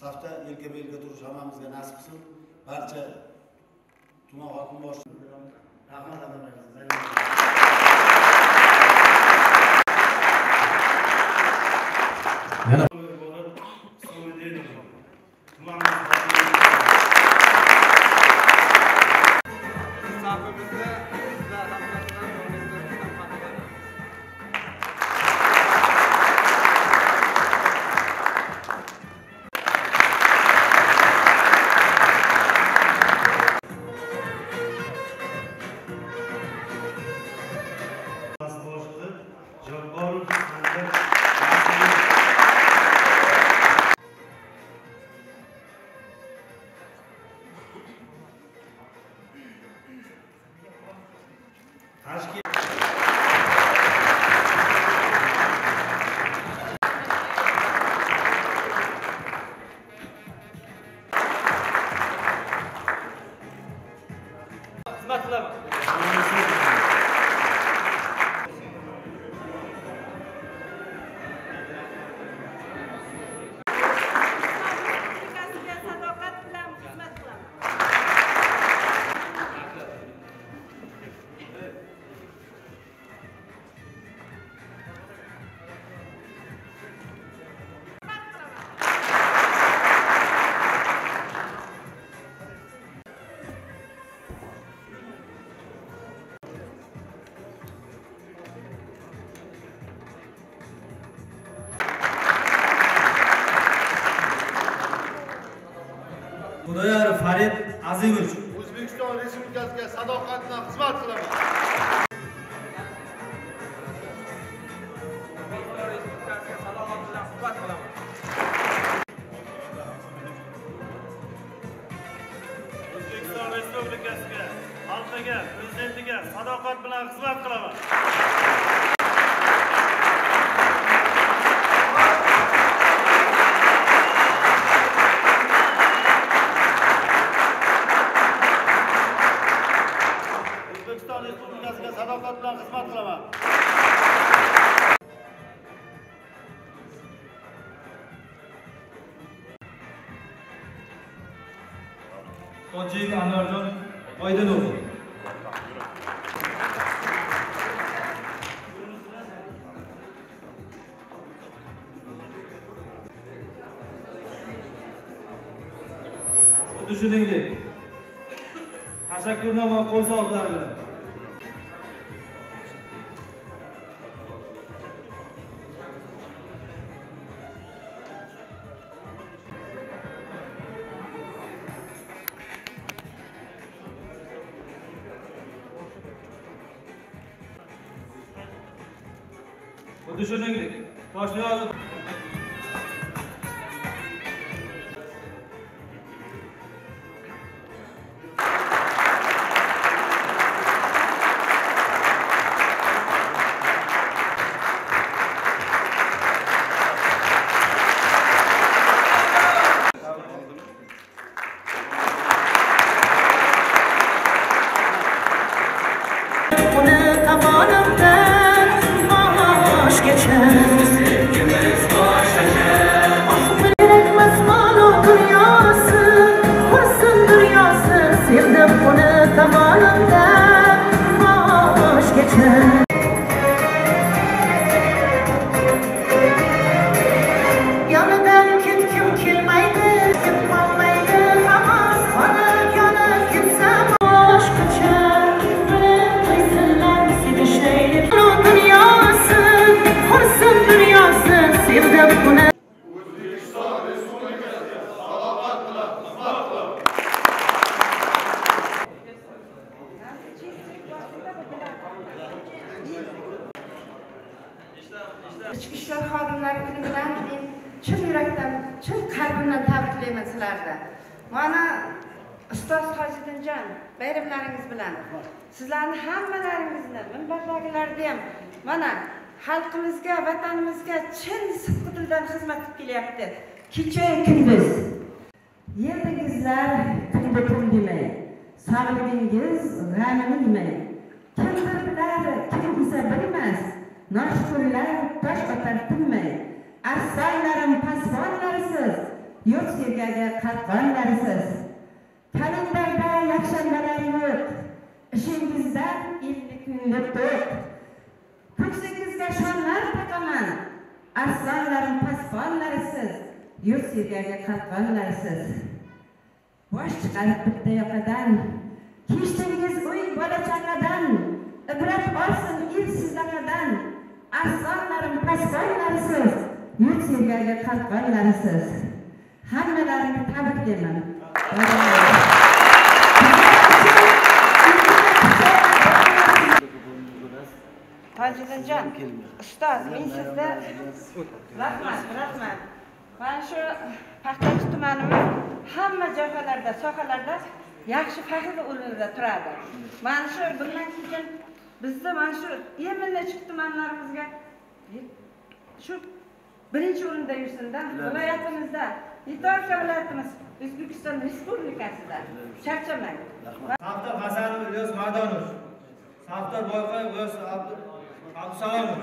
safda yelkama yelka turish hammamizga nasib qilsin. Barcha tuman hokim boshi rahmat Xudoyor Farid Azimovich O'zbekiston Respublikasiga sadoqat bilan xizmat qilaman. O'zbekiston Respublikasiga, xalqiga, prezidentiga sadoqat bilan xizmat qilaman. O'zbekiston Respublikasiga sadoqat bilan xizmat qilaman. Tojik Anvarjon Oydinov xuddi shuningdek tashakkurnoma qo'l soqlari bilan xuddi shuningdek Toshniyoz Ichki ishlar xodimlari kuni bilan men chin yurakdan, chin qalbimdan tabriklayman sizlarni. Mana ustoz Hojiddinjon, bayramlaringiz bilan sizlarni hammalaringizni minbardagilarni ham mana xalqimizga, vatanimizga chin sidqi dildan xizmat qilib kelyapti. Kecha kunduz yerdingizlar kunda kun demay, sog'ligingiz g'amini yemay. Kimdir bilar, kim esa bilmas. Noshukurlar tosh otar tinmay, arsonlarim pasvonlarsiz yurt sevgiga qatqonlarsiz. Kalendarda yakshanbalar yo'q, ishingizdan 50 kunlik to'q. Ko'ksingizga shonlar taqaman, aslanlarim pasqonlarsiz, yurt sevgiga qatqonlarsiz. Bosh chiqarib bitta yoqadan, keshdingiz uy bola-chaqadan, ibrat olsin il sizlaqadan, aslanlarim pasqonlarsiz, yurt sevgiga qatqonlarsiz. Hammalarini tabriklayman. Fazliddinjon, ustoz, men sizda rahmat. Mana shu Paxtachi tumanimiz hamma joylarda, sohalarda yaxshi faxr o'rnida turadi. Mana shu bundan keyin bizda mana shu Yemilchi tumanlarimizga shu birinchi o'rinda yursin-da, viloyatimizda, Yetarcha viloyatimiz O'zbekiston Respublikasida charchamang. Safdor Hasanov Ilyos Madonov, Safdor Boyqoy Ilyos Abdusalomov.